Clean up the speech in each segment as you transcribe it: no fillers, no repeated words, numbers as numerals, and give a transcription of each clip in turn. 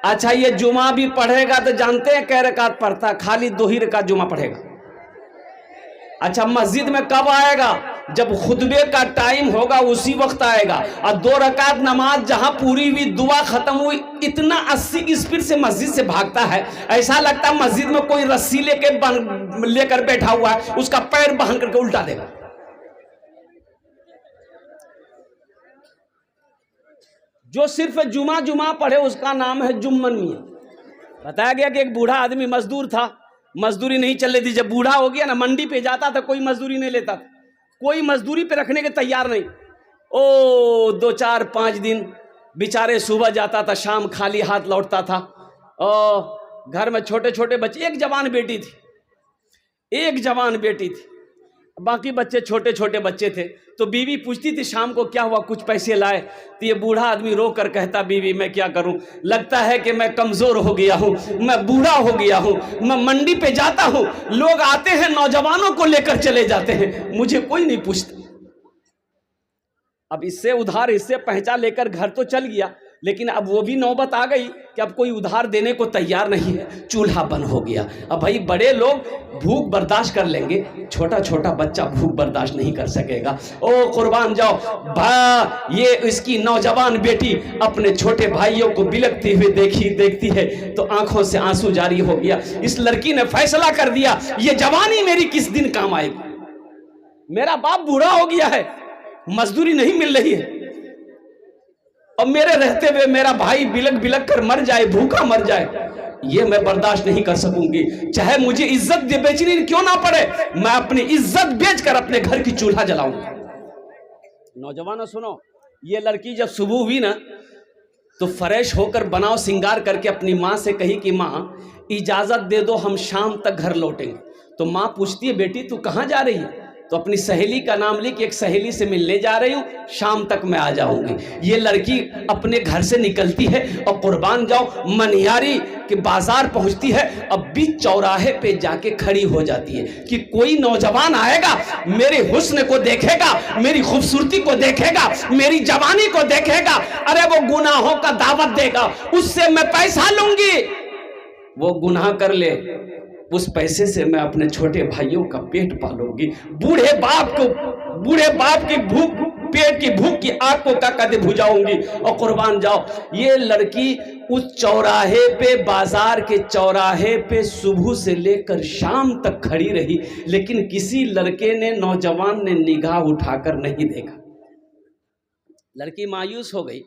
اچھا یہ جمعہ بھی پڑھے گا تو جانتے ہیں کئی رکعت پڑھتا؟ خالی 2 ہی رکعت جمعہ پڑھے گا۔ اچھا مسجد میں کب آئے گا؟ جب خطبے کا ٹائم ہوگا اسی وقت آئے گا، اور 2 رکعت نماز جہاں پوری ہوئی دعا ختم ہوئی اتنا 80 کی سپیڈ سے مسجد سے بھاگتا ہے، ایسا لگتا ہے مسجد میں کوئی رسی لے کر بیٹھا ہوا ہے، اس کا پیر باندھ کر کے الٹا دے گا۔ جو صرف جمعہ پڑھے اس کا نام ہے جمن میاں۔ بتایا گیا کہ ایک بوڑھا آدمی مزدور تھا، مزدوری نہیں چل رہی تھی، جب بوڑھا ہو گیا نا منڈی پہ جاتا تھا کوئی مزدوری نہیں لیتا تھا، کوئی مزدوری پہ رکھنے کے تیار نہیں۔ 2 4 5 دن بیچارے صبح جاتا تھا شام خالی ہاتھ لوٹتا تھا، گھر میں چھوٹے چھوٹے بچے، ایک جوان بیٹی تھی، باقی بچے چھوٹے چھوٹے بچے تھے۔ تو بیوی پوچھتی تھی شام کو کیا ہوا، کچھ پیسے لائے؟ تو یہ بوڑھا آدمی رو کر کہتا بیوی میں کیا کروں، لگتا ہے کہ میں کمزور ہو گیا ہوں، میں بوڑھا ہو گیا ہوں، میں منڈی پہ جاتا ہوں، لوگ آتے ہیں نوجوانوں کو لے کر چلے جاتے ہیں، مجھے کوئی نہیں پوچھتا۔ اب اس سے ادھار اس سے پہنچا لے کر گھر تو چل گیا، لیکن اب وہ بھی نوبت آ گئی کہ اب کوئی ادھار دینے کو تیار نہیں ہے، چولہا بند ہو گیا۔ اب بھائی بڑے لوگ بھوک برداشت کر لیں گے، چھوٹا چھوٹا بچہ بھوک برداشت نہیں کر سکے گا۔ او قربان جاؤ، یہ اس کی نوجوان بیٹی اپنے چھوٹے بھائیوں کو بلکتے ہوئے دیکھتی ہے تو آنکھوں سے آنسو جاری ہو گیا۔ اس لڑکی نے فیصلہ کر دیا یہ جوانی میری کس دن کام آئے گی، میرا باپ بوڑھا ہو گیا ہے، مزدوری نہیں مل رہی ہے، اور میرے رہتے ہوئے میرا بھائی بلک کر مر جائے، بھوکا مر جائے، یہ میں برداشت نہیں کر سکوں گی، چاہے مجھے عزت بیچنی کیوں نہ پڑے، میں اپنی عزت بیچ کر اپنے گھر کی چولہا جلاؤں گا۔ نوجوانوں سنو، یہ لڑکی جب صبح ہوئی نا تو فریش ہو کر بناؤ سنگار کر کے اپنی ماں سے کہی کہ ماں اجازت دے دو ہم شام تک گھر لوٹیں گے۔ تو ماں پوچھتی ہے بیٹی تو کہاں جا رہی ہے؟ تو اپنی سہیلی کا نام لی کہ ایک سہیلی سے ملنے جا رہی ہوں، شام تک میں آ جاؤں گی۔ یہ لڑکی اپنے گھر سے نکلتی ہے اور قربان جاؤ منیاری کے بازار پہنچتی ہے، اب بیچ چوراہے پہ جا کے کھڑی ہو جاتی ہے کہ کوئی نوجوان آئے گا، میرے حسن کو دیکھے گا، میری خوبصورتی کو دیکھے گا، میری جوانی کو دیکھے گا، ارے وہ گناہوں کا دعوت دے گا، اس سے میں پیسہ لوں گی، وہ گناہ کر لے، اس پیسے سے میں اپنے چھوٹے بھائیوں کا پیٹ پالوں گی، بوڑھے باپ کی بھوک، پیٹ کی بھوک کی آگ کو کدے بجھاؤں گی۔ اور قربان جاؤ یہ لڑکی اس چوراہے پہ، بازار کے چوراہے پہ صبح سے لے کر شام تک کھڑی رہی، لیکن کسی لڑکے نے، نوجوان نے نگاہ اٹھا کر نہیں دیکھا۔ لڑکی مایوس ہو گئی،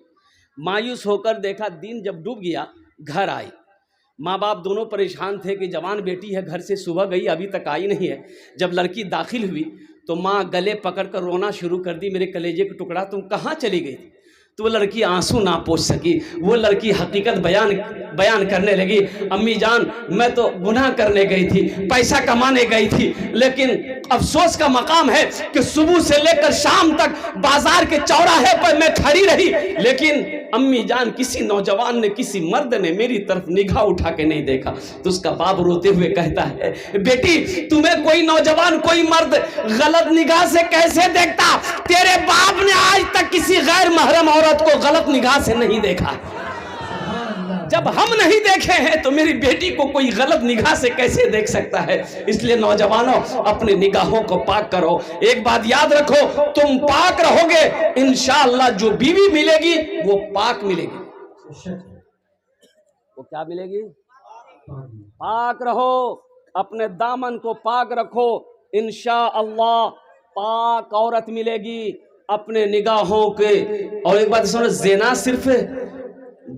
مایوس ہو کر دیکھا، دن جب ڈوب گیا گھر آئی، ماں باپ دونوں پریشان تھے کہ جوان بیٹی ہے گھر سے صبح گئی ابھی تک آئی نہیں ہے۔ جب لڑکی داخل ہوئی تو ماں گلے پکڑ کر رونا شروع کر دی، میرے کلیجے کا ٹکڑا تم کہاں چلی گئی تھی؟ تو وہ لڑکی آنسو نہ پوچھ سکی، وہ لڑکی حقیقت بیان کرنے لگی، امی جان میں تو گناہ کرنے گئی تھی، پیسہ کمانے گئی تھی، لیکن افسوس کا مقام ہے کہ صبح سے لے کر شام تک بازار کے چوراہے پر میں کھڑی رہی، لیکن امی جان کسی نوجوان نے، کسی مرد نے میری طرف نگاہ اٹھا کے نہیں دیکھا۔ تو اس کا باپ روتے ہوئے کہتا ہے بیٹی تمہیں کوئی نوجوان، کوئی مرد غلط نگاہ سے کیسے دیکھتا؟ تیرے باپ نے آج تک کسی غیر محرم عورت کو غلط نگاہ سے نہیں دیکھا، جب ہم نہیں دیکھے ہیں تو میری بیٹی کو کوئی غلط نگاہ سے کیسے دیکھ سکتا ہے؟ اس لیے نوجوانوں اپنی نگاہوں کو پاک کرو، ایک بات یاد رکھو، تم پاک رہو گے انشاءاللہ جو بیوی ملے گی وہ پاک ملے گی۔ وہ کیا ملے گی؟ پاک رہو، اپنے دامن کو پاک رکھو، انشاءاللہ پاک عورت ملے گی اپنے نگاہوں کے۔ اور ایک بات سنو، زنا صرف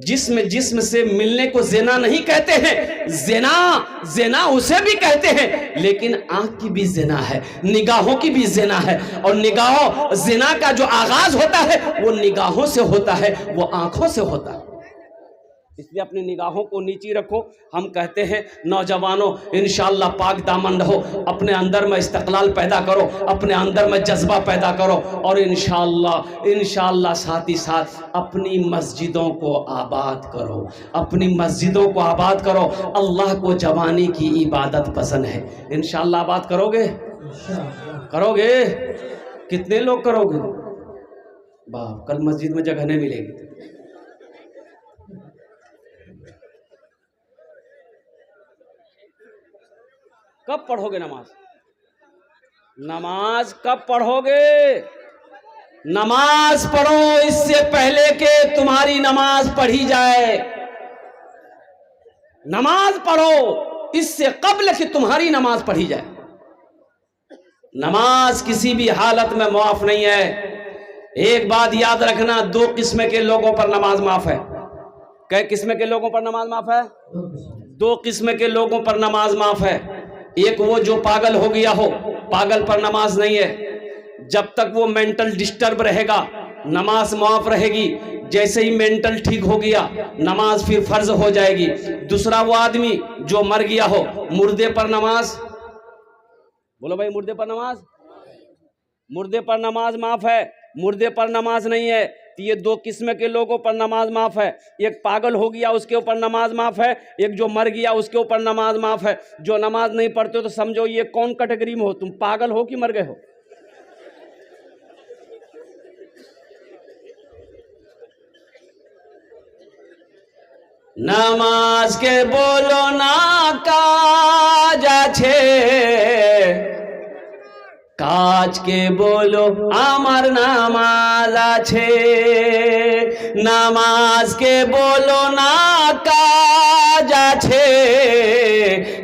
جسم سے ملنے کو زنا نہیں کہتے ہیں، زنا اسے بھی کہتے ہیں، لیکن آنکھ کی بھی زنا ہے، نگاہوں کی بھی زنا ہے، اور زنا کا جو آغاز ہوتا ہے وہ نگاہوں سے ہوتا ہے، وہ آنکھوں سے ہوتا ہے۔ اس لیے اپنی نگاہوں کو نیچی رکھو۔ ہم کہتے ہیں نوجوانوں انشاءاللہ پاک دامن رہو، اپنے اندر میں استقلال پیدا کرو، اپنے اندر میں جذبہ پیدا کرو، اور انشاءاللہ ساتھ ہی ساتھ اپنی مسجدوں کو آباد کرو، اپنی مسجدوں کو آباد کرو۔ اللہ کو جوانی کی عبادت پسند ہے، انشاءاللہ آباد کرو گے؟ کرو گے؟ کتنے لوگ کرو گے؟ باپ کل مسجد میں جگہ نہیں ملے گی۔ کب پڑھو گے نماز؟ نماز کب پڑھو گے؟ نماز پڑھو اس سے پہلے کہ تمہاری نماز پڑھی جائے. نماز پڑھو اس سے قبل کہ تمہاری نماز پڑھی جائے. نماز کسی بھی حالت میں معاف نہیں ہے. ایک بات یاد رکھنا، 2 قسم کے لوگوں پر نماز معاف ہے. کئی قسم کے لوگوں پر نماز معاف ہے؟ 2 قسم کے لوگوں پر نماز معاف ہے. ایک وہ جو پاگل ہو گیا ہو، پاگل پر نماز نہیں ہے. جب تک وہ مینٹل ڈسٹرب رہے گا نماز معاف رہے گی. جیسے ہی مینٹل ٹھیک ہو گیا نماز پھر فرض ہو جائے گی. دوسرا وہ آدمی جو مر گیا ہو، مردے پر نماز، بولو بھائی مردے پر نماز، مردے پر نماز معاف ہے. مردے پر نماز نہیں ہے. یہ 2 قسم کے لوگوں پر نماز معاف ہے. ایک پاگل ہو گیا اس کے اوپر نماز معاف ہے، ایک جو مر گیا اس کے اوپر نماز معاف ہے. جو نماز نہیں پڑھتے تو سمجھو یہ کون کیٹیگری میں ہو، تم پاگل ہو کہ مر گئے ہو؟ নামাজ কে বলো না কাজ আছে, কাজকে বলো আমার নামাজ আছে। নামাজকে বলো না কাজ আছে,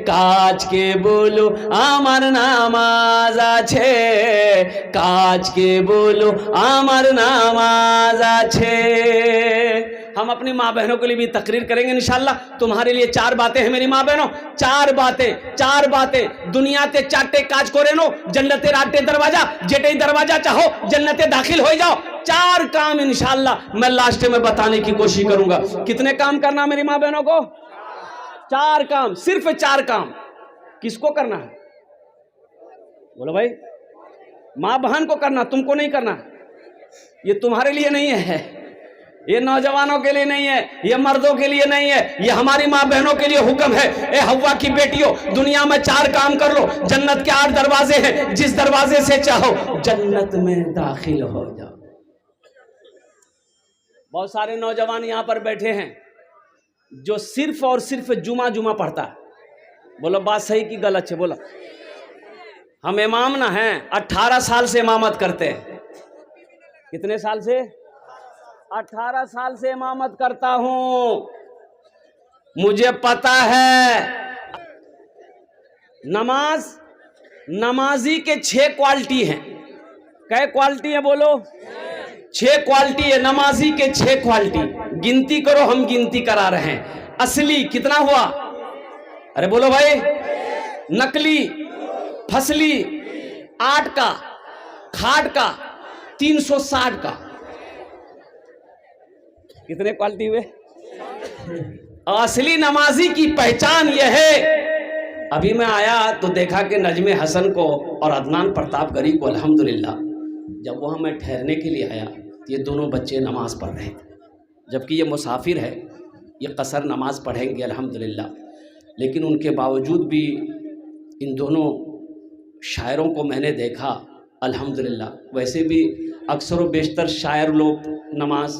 কাজকে বলো আমার নামাজ আছে, কাজকে বলো আমার নামাজ আছে। ہم اپنی ماں بہنوں کے لیے بھی تقریر کریں گے انشاءاللہ. تمہارے لیے 4 باتیں ہیں میری ماں بہنوں، 4 باتیں دنیا تے 4 کاج کرے نو جنتے 8 دروازہ جیٹے دروازہ چاہو جنتے داخل ہو جاؤ. 4 کام انشاءاللہ میں لاسٹ میں بتانے کی کوشش کروں گا. کتنے کام کرنا میری ماں بہنوں کو؟ 4 کام، صرف 4 کام. کس کو کرنا ہے؟ بولو بھائی. ماں بہن کو کرنا، تم کو نہیں کرنا. یہ تمہارے لیے نہیں ہے، یہ نوجوانوں کے لیے نہیں ہے، یہ مردوں کے لیے نہیں ہے، یہ ہماری ماں بہنوں کے لیے حکم ہے. اے ہوا کی بیٹیوں، دنیا میں 4 کام کر لو. جنت کے 8 دروازے ہیں، جس دروازے سے چاہو جنت میں داخل ہو جاؤ. بہت سارے نوجوان یہاں پر بیٹھے ہیں جو صرف اور صرف جمعہ پڑھتا ہے. بولو بات صحیح کی غلط ہے؟ بولو. ہم امام نہ ہیں، 18 سال سے امامت کرتے ہیں. کتنے سال سے؟ 18 سال سے امامت کرتا ہوں. مجھے پتا ہے نمازی کے 6 کوالٹی ہیں. کئے کوالٹی ہیں بولو؟ 6 کوالٹی ہے نمازی کے. 6 کوالٹی گنتی کرو، ہم گنتی کرا رہے ہیں. اصلی کتنا ہوا؟ ارے بولو بھائی. نقلی، فصلی، 8 کا، کھاٹ کا، 360 کا. کتنے کوالٹی ہوئے؟ اصلی نمازی کی پہچان یہ ہے. ابھی میں آیا تو دیکھا کہ نجم حسن کو اور عدنان پرتاپ گری کو الحمدللہ جب وہاں میں ٹھہرنے کے لیے آیا یہ دونوں بچے نماز پڑھ رہے تھے. جبکہ یہ مسافر ہے، یہ قصر نماز پڑھیں گے الحمدللہ، لیکن ان کے باوجود بھی ان دونوں شاعروں کو میں نے دیکھا الحمدللہ. ویسے بھی اکثر و بیشتر شاعر لوگ نماز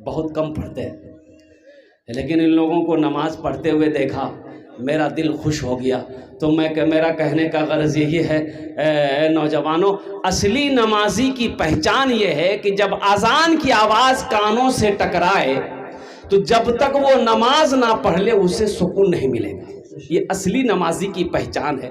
بہت کم پڑھتے ہیں، لیکن ان لوگوں کو نماز پڑھتے ہوئے دیکھا میرا دل خوش ہو گیا. تو میرا کہنے کا غرض یہی ہے اے نوجوانوں، اصلی نمازی کی پہچان یہ ہے کہ جب اذان کی آواز کانوں سے ٹکرائے تو جب تک وہ نماز نہ پڑھ لے اسے سکون نہیں ملے گا. یہ اصلی نمازی کی پہچان ہے.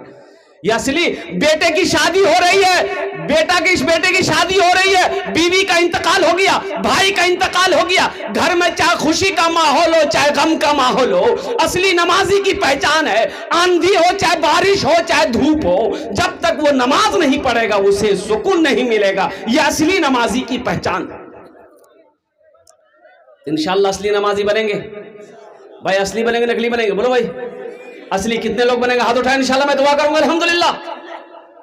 یہ اصلی بیٹے کی شادی ہو رہی ہے، بیٹے کی شادی ہو رہی ہے، بیوی کا انتقال ہو گیا، بھائی کا انتقال ہو گیا، گھر میں چاہے خوشی کا ماحول ہو چاہے غم کا ماحول ہو، اصلی نمازی کی پہچان ہے آندھی ہو چاہے بارش ہو چاہے دھوپ ہو، جب تک وہ نماز نہیں پڑھے گا اسے سکون نہیں ملے گا. یہ اصلی نمازی کی پہچان ہے. انشاءاللہ اصلی نمازی بنیں گے بھائی. اصلی بنیں گے نقلی بنیں گے؟ بولو بھائی. اصلی کتنے لوگ بنیں گے؟ ہاتھ اٹھائیں انشاءاللہ میں دعا کروں گا الحمدللہ.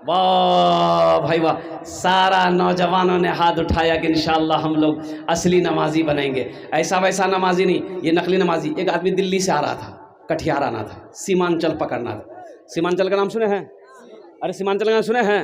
واہ بھائی واہ، سارا نوجوانوں نے ہاتھ اٹھایا کہ انشاءاللہ ہم لوگ اصلی نمازی بنیں گے. ایسا ویسا نمازی نہیں، یہ نقلی نمازی. ایک آدمی دلی سے آ رہا تھا، کٹھیار آنا تھا، سیمانچل پکڑنا تھا. سیمانچل کا نام سنے ہیں؟ ارے سیمانچل کا نام سنے ہیں؟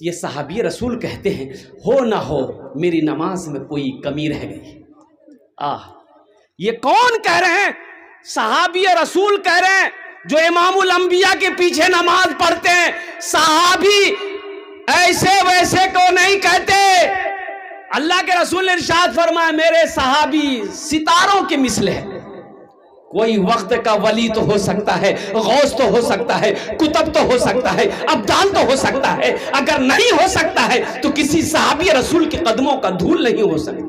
یہ صحابی رسول کہتے ہیں ہو نہ ہو میری نماز میں کوئی کمی رہ گئی. یہ کون کہہ رہے ہیں؟ صحابی رسول کہہ رہے ہیں جو امام الانبیاء کے پیچھے نماز پڑھتے ہیں. صحابی ایسے ویسے کو نہیں کہتے. اللہ کے رسول نے ارشاد فرمایا میرے صحابی ستاروں کے مثل ہے. کوئی وقت کا ولی تو ہو سکتا ہے, غوث تو ہو سکتا ہے, کتب تو ہو سکتا ہے, ابدال تو ہو سکتا ہے, اگر نہیں ہو سکتا ہے تو کسی صحابی رسول کے قدموں کا دھول نہیں ہو سکتا.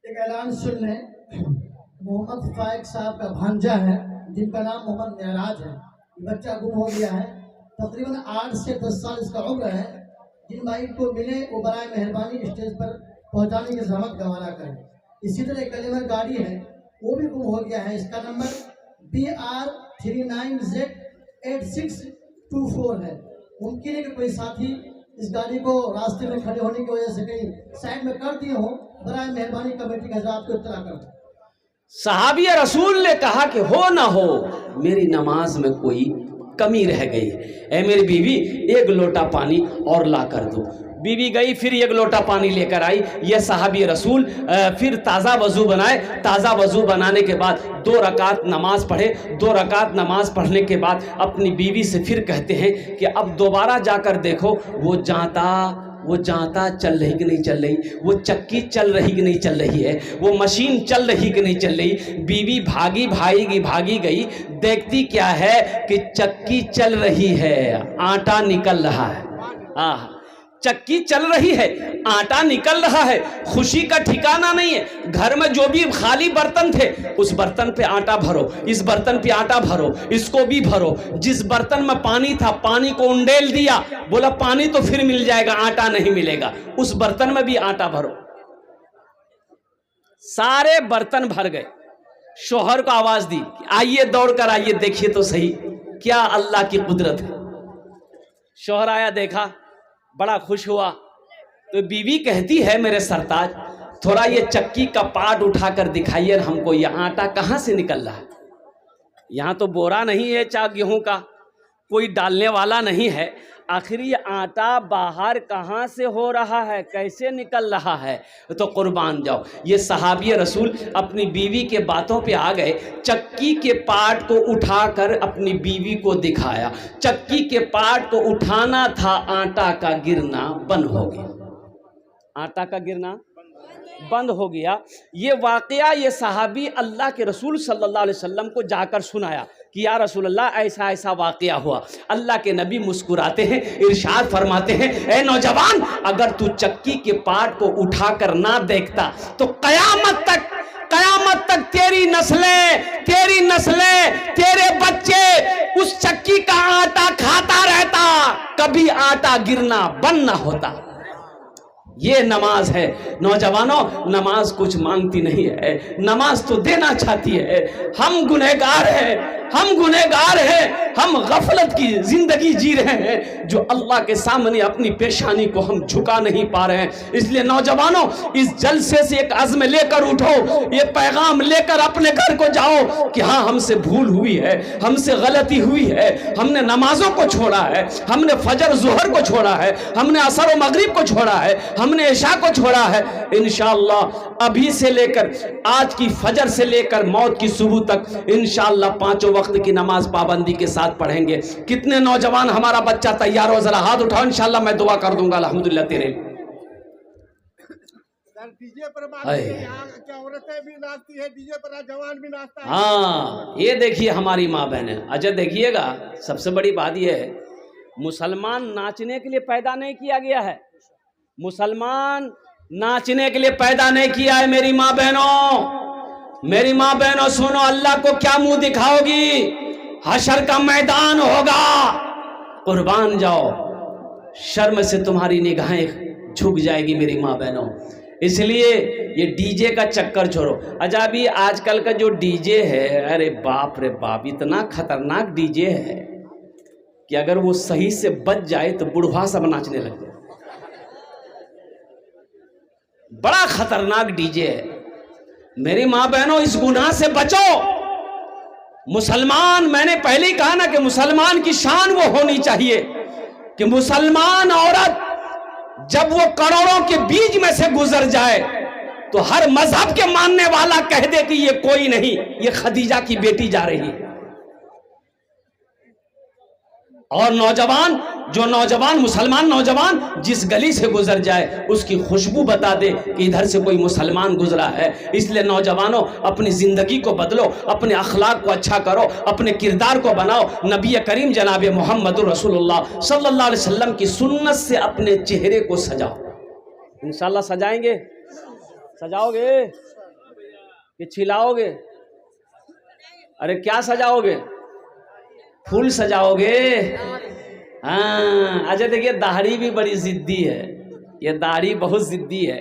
ایک اعلان سن لیں. محمد فائق صاحب کا بھانجا ہے جن کا نام محمد معراج ہے. بچہ گم ہو گیا ہے, تقریباً 8 سے 10 سال اس کا عمر ہے. جن بھائی کو ملے وہ برائے مہربانی اسٹیج پر پہنچانے کی زحمت گوارا کریں. اسی طرح ایک کلیمر گاڑی ہے وہ بھی گم ہو گیا ہے. اس کا نمبر BR39Z8624 ہے. ممکن ہے کہ کوئی ساتھی اس گاڑی کو راستے میں کھڑے ہونے کی وجہ سے کہیں سائڈ میں کر دیے ہوں. برائے مہربانی کمیٹی کے حضرات کو اطلاع کر دیں. صحابی رسول نے کہا کہ ہو نہ ہو میری نماز میں کوئی کمی رہ گئی, اے میری بیوی ایک لوٹا پانی اور لا کر دو. بیوی گئی, پھر ایک لوٹا پانی لے کر آئی. یہ صحابی رسول پھر تازہ وضو بنائے. تازہ وضو بنانے کے بعد 2 رکعت نماز پڑھے. 2 رکعت نماز پڑھنے کے بعد اپنی بیوی سے پھر کہتے ہیں کہ اب دوبارہ جا کر دیکھو وہ جانتا چل رہی کہ نہیں چل رہی, وہ چکی چل رہی کہ نہیں چل رہی ہے, وہ مشین چل رہی کہ نہیں چل رہی. بیوی بھاگی گئی, دیکھتی کیا ہے کہ چکی چل رہی ہے, آٹا نکل رہا ہے. چکی چل رہی ہے, آٹا نکل رہا ہے. خوشی کا ٹھکانہ نہیں ہے. گھر میں جو بھی خالی برتن تھے اس برتن پہ آٹا بھرو, اس برتن پہ آٹا بھرو, اس کو بھی بھرو. جس برتن میں پانی تھا پانی کو انڈیل دیا, بولا پانی تو پھر مل جائے گا, آٹا نہیں ملے گا. اس برتن میں بھی آٹا بھرو. سارے برتن بھر گئے. شوہر کو آواز دی آئیے, دوڑ کر آئیے, دیکھیے تو صحیح کیا اللہ کی قدرت ہے. شوہر آیا, دیکھا, بڑا خوش ہوا. تو بیوی کہتی ہے میرے سرتاج تھوڑا یہ چکی کا پارٹ اٹھا کر دکھائیے ہم کو, یہ آٹا کہاں سے نکل رہا ہے. یہاں تو بورا نہیں ہے چاہ گیہوں کا, کوئی ڈالنے والا نہیں ہے. آخر یہ آٹا باہر کہاں سے ہو رہا ہے, کیسے نکل رہا ہے. تو قربان جاؤ, یہ صحابی رسول اپنی بیوی کے باتوں پہ آ گئے. چکی کے پارٹ کو اٹھا کر اپنی بیوی کو دکھایا. چکی کے پارٹ کو اٹھانا تھا, آٹا کا گرنا بند ہو گیا. آٹا کا گرنا بند ہو گیا. یہ واقعہ یہ صحابی اللہ کے رسول صلی اللہ علیہ وسلم کو جا کر سنایا کہ یا رسول اللہ ایسا ایسا واقعہ ہوا. اللہ کے نبی مسکراتے ہیں, ارشاد فرماتے ہیں اے نوجوان اگر تو چکی کے پارٹ کو اٹھا کر نہ دیکھتا تو قیامت تک تیری نسلیں تیرے بچے اس چکی کا آٹا کھاتا رہتا, کبھی آٹا گرنا بند نہ ہوتا. یہ نماز ہے. نوجوانوں, نماز کچھ مانگتی نہیں ہے, نماز تو دینا چاہتی ہے. ہم گنہگار ہیں, ہم غفلت کی زندگی جی رہے ہیں جو اللہ کے سامنے اپنی پیشانی کو ہم جھکا نہیں پا رہے ہیں. اس لیے نوجوانوں اس جلسے سے ایک عزم لے کر اٹھو, یہ پیغام لے کر اپنے گھر کو جاؤ کہ ہاں ہم سے بھول ہوئی ہے, ہم سے غلطی ہوئی ہے, ہم نے نمازوں کو چھوڑا ہے, ہم نے فجر ظہر کو چھوڑا ہے, ہم نے عصر و مغرب کو چھوڑا ہے, ہم نے عشاء کو چھوڑا ہے. انشاءاللہ ابھی سے لے کر آج کی فجر سے لے کر موت کی صبح تک انشاءاللہ 5 وقت کی نماز پابندی کے ساتھ پڑھیں گے. کتنے نوجوان ہمارا بچہ تیار ہو, ذرا ہاتھ اٹھاؤ, انشاءاللہ میں دعا کر دوں گا. الحمدللہ تیرے ہاں یہ دیکھیے ہماری ماں بہنیں. اچھا دیکھیے گا, سب سے بڑی بات یہ ہے مسلمان ناچنے کے لیے پیدا نہیں کیا گیا ہے. مسلمان ناچنے کے لیے پیدا نہیں کیا ہے. میری ماں بہنوں سنو, اللہ کو کیا منہ دکھاؤ گی, حشر کا میدان ہوگا, قربان جاؤ, شرم سے تمہاری نگاہیں جھک جائے گی میری ماں بہنوں. اس لیے یہ ڈی جے کا چکر چھوڑو. اچھا بھی آج کل کا جو ڈی جے ہے, ارے باپ رے باپ, اتنا خطرناک ڈی جے ہے کہ اگر وہ صحیح سے بچ جائے تو بڑھوا سب ناچنے لگ جائے. بڑا خطرناک ڈی جے ہے. میری ماں بہنوں اس گناہ سے بچو. مسلمان، میں نے پہلے ہی کہا نا کہ مسلمان کی شان وہ ہونی چاہیے کہ مسلمان عورت جب وہ کروڑوں کے بیچ میں سے گزر جائے تو ہر مذہب کے ماننے والا کہہ دے کہ یہ کوئی نہیں، یہ خدیجہ کی بیٹی جا رہی ہے۔ اور نوجوان، جو نوجوان مسلمان نوجوان جس گلی سے گزر جائے اس کی خوشبو بتا دے کہ ادھر سے کوئی مسلمان گزرا ہے۔ اس لیے نوجوانوں اپنی زندگی کو بدلو، اپنے اخلاق کو اچھا کرو، اپنے کردار کو بناؤ، نبی کریم جناب محمد رسول اللہ صلی اللہ علیہ وسلم کی سنت سے اپنے چہرے کو سجاؤ۔ انشاءاللہ سجائیں گے؟ سجاؤ گے کہ چھلاؤ گے؟ ارے کیا سجاؤ گے؟ پھول سجاؤ گے؟ ہاں۔ اچھا دیکھیے، داڑھی بھی بڑی ضدی ہے، یہ داڑھی بہت ضدی ہے۔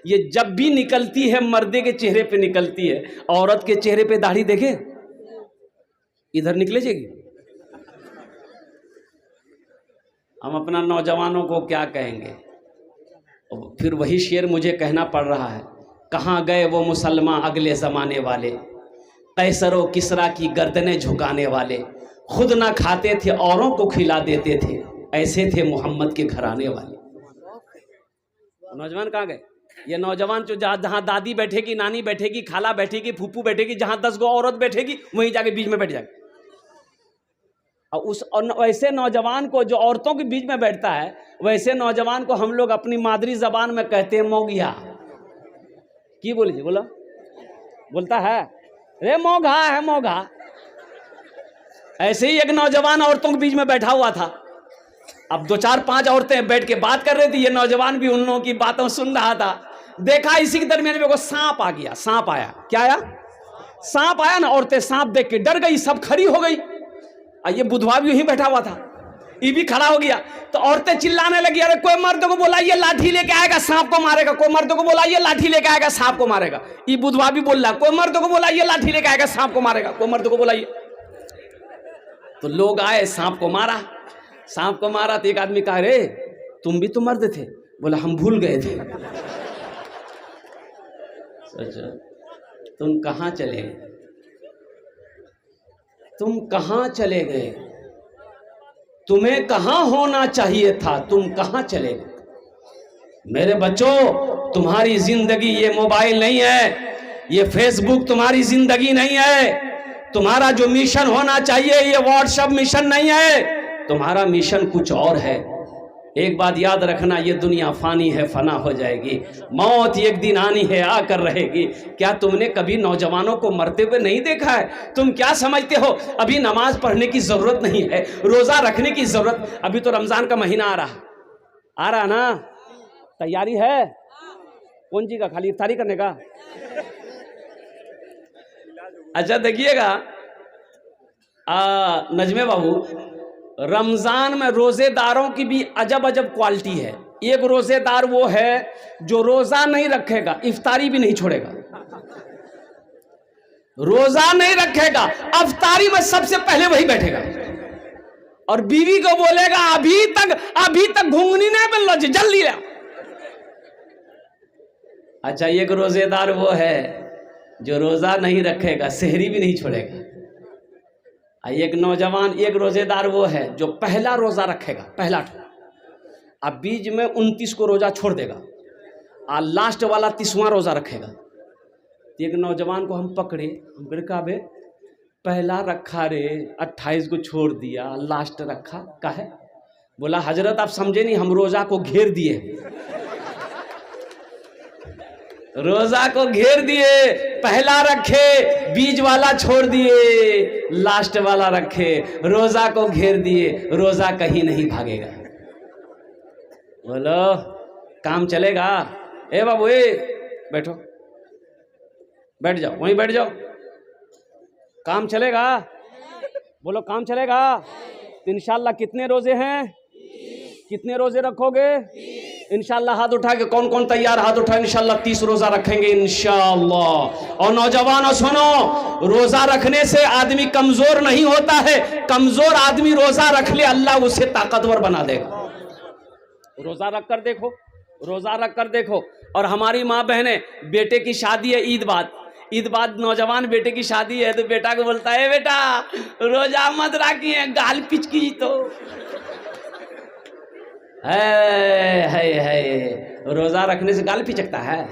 یہ جب بھی نکلتی ہے مردے کے چہرے پہ نکلتی ہے، عورت کے چہرے پہ داڑھی دیکھے ادھر نکلے جائے گی۔ ہم اپنا نوجوانوں کو کیا کہیں گے؟ پھر وہی شعر مجھے کہنا پڑ رہا ہے، کہاں گئے وہ مسلمان اگلے زمانے والے، قیصر و کسریٰ کی گردنیں جھکانے والے، خود نہ کھاتے تھے اوروں کو کھلا دیتے تھے، ایسے تھے محمد کے گھرانے والے۔ نوجوان کہاں گئے؟ یہ نوجوان جو جہاں دادی بیٹھے گی، نانی بیٹھے گی، خالہ بیٹھے گی، پھوپھو بیٹھے گی، جہاں 10 گو عورت بیٹھے گی وہیں جا کے بیچ میں بیٹھ جائے گا۔ اور ویسے نوجوان کو جو عورتوں کے بیچ میں بیٹھتا ہے، ویسے نوجوان کو ہم لوگ اپنی مادری زبان میں کہتے ہیں موگیا۔ کی بولی جی؟ بولا بولتا ہے رے موگھا ہے موگھا۔ ایسے ہی ایک نوجوان عورتوں کے بیچ میں بیٹھا ہوا تھا، اب 2 4 5 عورتیں بیٹھ کے بات کر رہی تھی، یہ نوجوان بھی ان لوگوں کی باتوں سن رہا تھا۔ دیکھا اسی کے درمیان میں کوئی سانپ آ گیا، سانپ آیا۔ کیا آیا؟ سانپ آیا نا، عورتیں سانپ دیکھ کے ڈر گئی، سب کھڑی ہو گئی۔ یہ بدھوا بھی یہیں بیٹھا ہوا تھا، یہ بھی کھڑا ہو گیا۔ تو عورتیں چلانے لگی، ارے کوئی مرد کو بلائیے لاٹھی لے کے آئے گا سانپ کو مارے گا، کوئی مرد کو بلائیے لاٹھی لے کے آئے گا سانپ کو مارے گا۔ یہ بدھوا بھی بول رہا، کوئی مرد کو بلائیے لاٹھی لے کے آئے گا سانپ کو مارے گا، کوئی مرد کو بلائیے۔ تو لوگ آئے، سانپ کو مارا۔ سانپ کو مارا تو ایک آدمی کہا رے تم بھی تو مرد تھے؟ بولا ہم بھول گئے تھے۔ سوچو تم کہاں چلے گئے؟ تم کہاں چلے گئے؟ تمہیں کہاں ہونا چاہیے تھا، تم کہاں چلے گئے؟ میرے بچوں، تمہاری زندگی یہ موبائل نہیں ہے، یہ فیس بک تمہاری زندگی نہیں ہے۔ تمہارا جو مشن ہونا چاہیے یہ واٹس ایپ مشن نہیں ہے، تمہارا مشن کچھ اور ہے۔ ایک بات یاد رکھنا، یہ دنیا فانی ہے، فنا ہو جائے گی، موت ایک دن آنی ہے، آ کر رہے گی۔ کیا تم نے کبھی نوجوانوں کو مرتے ہوئے نہیں دیکھا ہے؟ تم کیا سمجھتے ہو ابھی نماز پڑھنے کی ضرورت نہیں ہے، روزہ رکھنے کی ضرورت؟ ابھی تو رمضان کا مہینہ آ رہا نا، تیاری ہے کون جی کا؟ خالی افطاری کرنے کا؟ اچھا دیکھیے گا نجمے بابو، رمضان میں روزے داروں کی بھی عجب کوالٹی ہے۔ ایک روزے دار وہ ہے جو روزہ نہیں رکھے گا، افطاری بھی نہیں چھوڑے گا۔ روزہ نہیں رکھے گا، افطاری میں سب سے پہلے وہی بیٹھے گا، اور بیوی کو بولے گا ابھی تک گھنگنی نہیں بن لو جی، جلدی لے۔ اچھا ایک روزے دار وہ ہے جو روزہ نہیں رکھے گا، سحری بھی نہیں چھوڑے گا۔ ایک نوجوان، ایک روزے دار وہ ہے جو پہلا روزہ رکھے گا، پہلا، اب بیچ میں 29 کو روزہ چھوڑ دے گا، اور لاسٹ والا 30واں روزہ رکھے گا۔ ایک نوجوان کو ہم پکڑے، ہم نے کہا بے پہلا رکھا رے، 28 کو چھوڑ دیا، لاسٹ رکھا کہے؟ بولا حضرت آپ سمجھے نہیں، ہم روزہ کو گھیر دیے، روزہ کو گھیر دیے، پہلا رکھے، بیچ والا چھوڑ دیے، لاسٹ والا رکھے، روزہ کو گھیر دیے، روزہ کہیں نہیں بھاگے گا۔ بولو کام چلے گا؟ اے بابو اے بیٹھو، بیٹھ جاؤ، وہیں بیٹھ جاؤ، کام چلے گا؟ بولو کام چلے گا؟ انشاءاللہ کتنے روزے ہیں؟ کتنے روزے رکھو گے؟ انشاءاللہ ہاتھ اٹھا کے کون کون تیار؟ ہاتھ اٹھا، انشاءاللہ 30 روزہ رکھیں گے انشاءاللہ۔ اور نوجوانوں سنو، روزہ رکھنے سے آدمی کمزور نہیں ہوتا ہے، کمزور آدمی روزہ رکھ لے اللہ اسے طاقتور بنا دے گا۔ روزہ رکھ کر دیکھو، روزہ رکھ کر دیکھو۔ اور ہماری ماں بہنیں، بیٹے کی شادی ہے، عید بعد عید بعد نوجوان بیٹے کی شادی ہے تو بیٹا کو بولتا ہے بیٹا روزہ مت رکھی ہے گال پچکی تو ہے روزہ رکھنے سے گال پچکتا ہے.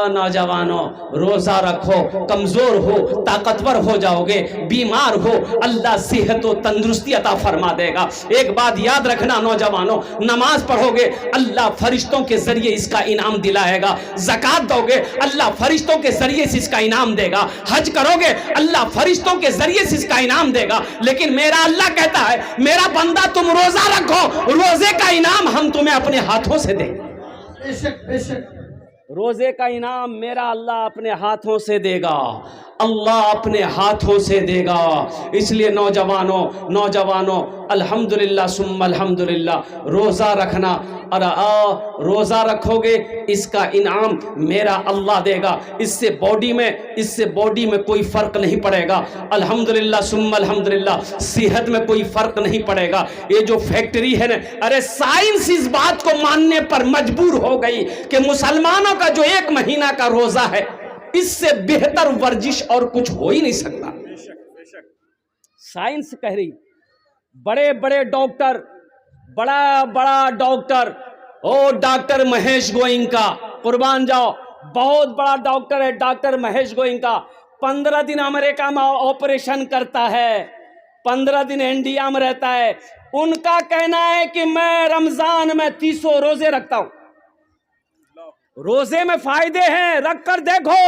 نوجوانوں روزہ رکھو, کمزور ہو طاقتور ہو جاؤ گے, بیمار ہو اللہ صحت و تندرستی عطا فرما دے گا. ایک بات یاد رکھنا نوجوانوں, نماز پڑھو گے اللہ فرشتوں کے ذریعے اس کا انعام دلائے گا, زکوٰۃ دو گے اللہ فرشتوں کے ذریعے سے اس کا انعام دے گا, حج کرو گے اللہ فرشتوں کے ذریعے سے اس کا انعام دے گا. لیکن میرا اللہ کہتا ہے میرا بندہ تم روزہ رکھو, روزے کا انعام ہم تمہیں اپنے ہاتھوں سے دیں گے. بے شک بے شک. روزے کا انعام میرا اللہ اپنے ہاتھوں سے دے گا, اللہ اپنے ہاتھوں سے دے گا. اس لیے نوجوانوں الحمدللہ ثم الحمدللہ روزہ رکھنا, اور روزہ رکھو گے اس کا انعام میرا اللہ دے گا. اس سے باڈی میں کوئی فرق نہیں پڑے گا. الحمدللہ ثم الحمدللہ صحت میں کوئی فرق نہیں پڑے گا. یہ جو فیکٹری ہے نا, ارے سائنس اس بات کو ماننے پر مجبور ہو گئی کہ مسلمانوں کا جو 1 مہینہ کا روزہ ہے اس سے بہتر ورزش اور کچھ ہو ہی نہیں سکتا. سائنس کہہ رہی, بڑے بڑے ڈاکٹر, بڑا ڈاکٹر, ڈاکٹر مہیش گوئنکا, قربان جاؤ, بہت بڑا ڈاکٹر ہے ڈاکٹر مہیش گوئنکا. 15 دن امریکہ میں آپریشن کرتا ہے, 15 دن انڈیا میں رہتا ہے. ان کا کہنا ہے کہ میں رمضان میں 300 روزے رکھتا ہوں. روزے میں فائدے ہیں, رکھ کر دیکھو.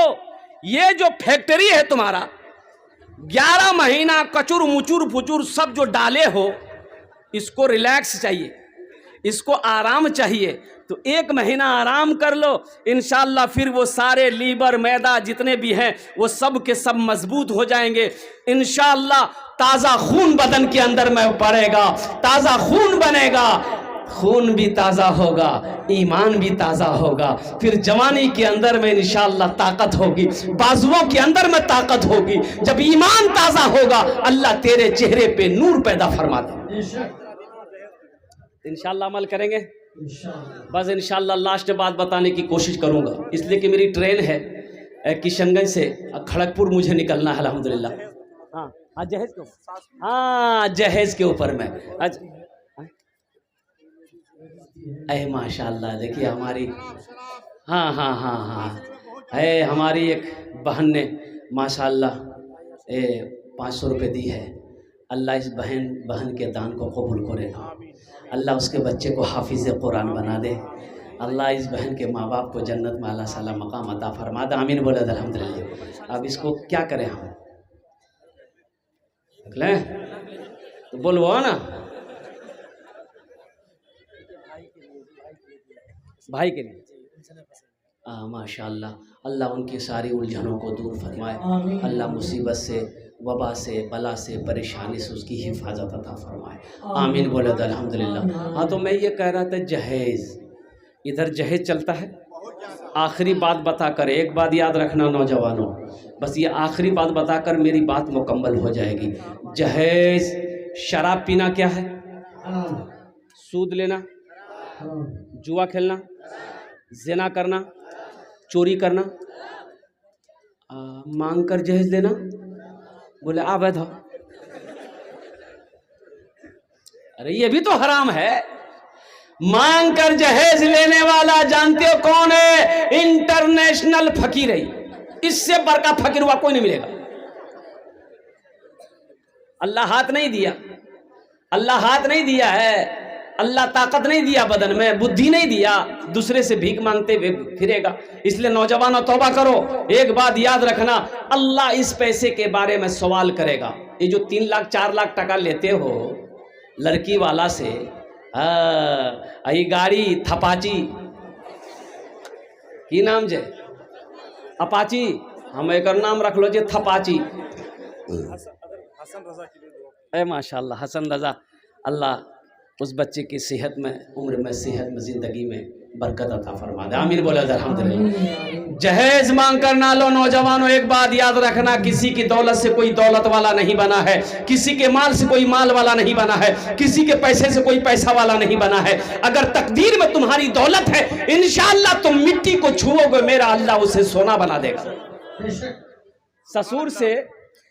یہ جو فیکٹری ہے تمہارا 11 مہینہ کچور مچور پچور سب جو ڈالے ہو, اس کو ریلیکس چاہیے, اس کو آرام چاہیے. تو 1 مہینہ آرام کر لو انشاءاللہ, پھر وہ سارے لیور میدا جتنے بھی ہیں وہ سب کے سب مضبوط ہو جائیں گے انشاءاللہ. تازہ خون بدن کے اندر میں پڑے گا, تازہ خون بنے گا, خون بھی تازہ ہوگا, ایمان بھی تازہ ہوگا. پھر جوانی کے اندر میں انشاءاللہ طاقت ہوگی, بازوؤں کے اندر میں طاقت ہوگی. جب ایمان تازہ ہوگا اللہ تیرے چہرے پہ نور پیدا فرما دے. انشاءاللہ عمل کریں گے. بس انشاءاللہ لاسٹ بات بتانے کی کوشش کروں گا, اس لیے کہ میری ٹرین ہے کشن گنج سے کھڑگپور مجھے نکلنا ہے الحمدللہ. جہیز کے اوپر, جہیز کے اوپر میں. اے ماشاءاللہ دیکھیے ہماری اے ہماری ایک بہن نے ماشاءاللہ 500 روپے دی ہے. اللہ اس بہن کے دان کو قبول کرے, اللہ اس کے بچے کو حافظ قرآن بنا دے, اللہ اس بہن کے ماں باپ کو جنت میں اللہ صلی مقام عطا فرما دے. آمین بولے الحمدللہ. اب اس کو کیا کریں ہم, لیں تو بولو نا بھائی کے لیے. ماشاءاللہ اللہ ان کی ساری الجھنوں کو دور فرمائے, اللہ مصیبت سے وبا سے بلا سے پریشانی سے اس کی حفاظت عطا فرمائے. آمین بولے تو الحمدللہ. تو میں یہ کہہ رہا تھا جہیز, ادھر جہیز چلتا ہے. آخری بات بتا کر, ایک بات یاد رکھنا نوجوانوں, بس یہ آخری بات بتا کر میری بات مکمل ہو جائے گی. جہیز شراب پینا کیا ہے, سود لینا, جوا کھیلنا, زنا کرنا, چوری کرنا, مانگ کر جہیز لینا. بولے بیٹھو, ارے یہ بھی تو حرام ہے. مانگ کر جہیز لینے والا جانتے ہو کون ہے؟ انٹرنیشنل فقیر ہے. اس سے بڑا فقیر ہوا کوئی نہیں ملے گا. اللہ ہاتھ نہیں دیا, اللہ ہاتھ نہیں دیا ہے, اللہ طاقت نہیں دیا بدن میں, بدھی نہیں دیا, دوسرے سے بھیک مانگتے ہوئے پھرے گا. اس لیے نوجوانوں توبہ کرو. ایک بات یاد رکھنا, اللہ اس پیسے کے بارے میں سوال کرے گا. یہ جو 3 لاکھ 4 لاکھ ٹکا لیتے ہو لڑکی والا سے, یہ گاڑی تھپاچی کی نام جے اپاچی, ہم ایک اور نام رکھ لو جے تھپاچی. اے ماشاءاللہ حسن رضا, اللہ اس بچے کی صحت میں, عمر میں, صحت میں, زندگی میں برکت عطا فرما دے. آمین بولے الحمدللہ. جہیز مانگ کر نہ لو نوجوانوں. ایک بات یاد رکھنا, کسی کی دولت سے کوئی دولت والا نہیں بنا ہے, کسی کے مال سے کوئی مال والا نہیں بنا ہے, کسی کے پیسے سے کوئی پیسہ والا نہیں بنا ہے. اگر تقدیر میں تمہاری دولت ہے انشاءاللہ تم مٹی کو چھوؤ گے, میرا اللہ اسے سونا بنا دے گا.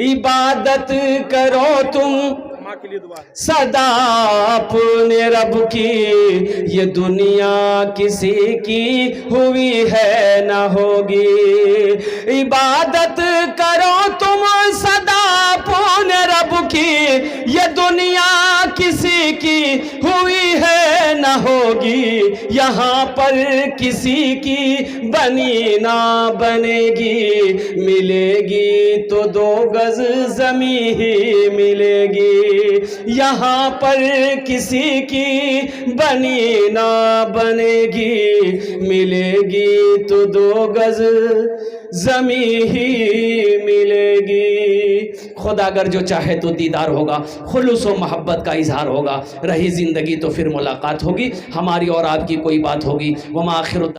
عبادت کرو تم صدا اپنے رب کی، یہ دنیا کسی کی ہوئی ہے نہ ہوگی۔ عبادت کرو تم صدا اپنے رب کی، یہ دنیا کسی کی ہوئی ہے نہ ہوگی، یہاں پر کسی کی بنی نہ بنے گی، ملے گی تو 2 گز زمین ہی ملے گی، یہاں پر کسی کی بنی نہ بنے گی، ملے گی تو 2 گز زمین ہی ملے گی۔ خدا اگر جو چاہے تو دیدار ہوگا، خلوص و محبت کا اظہار ہوگا، رہی زندگی تو پھر ملاقات ہوگی، ہماری اور آپ کی کوئی بات ہوگی۔ وما آخر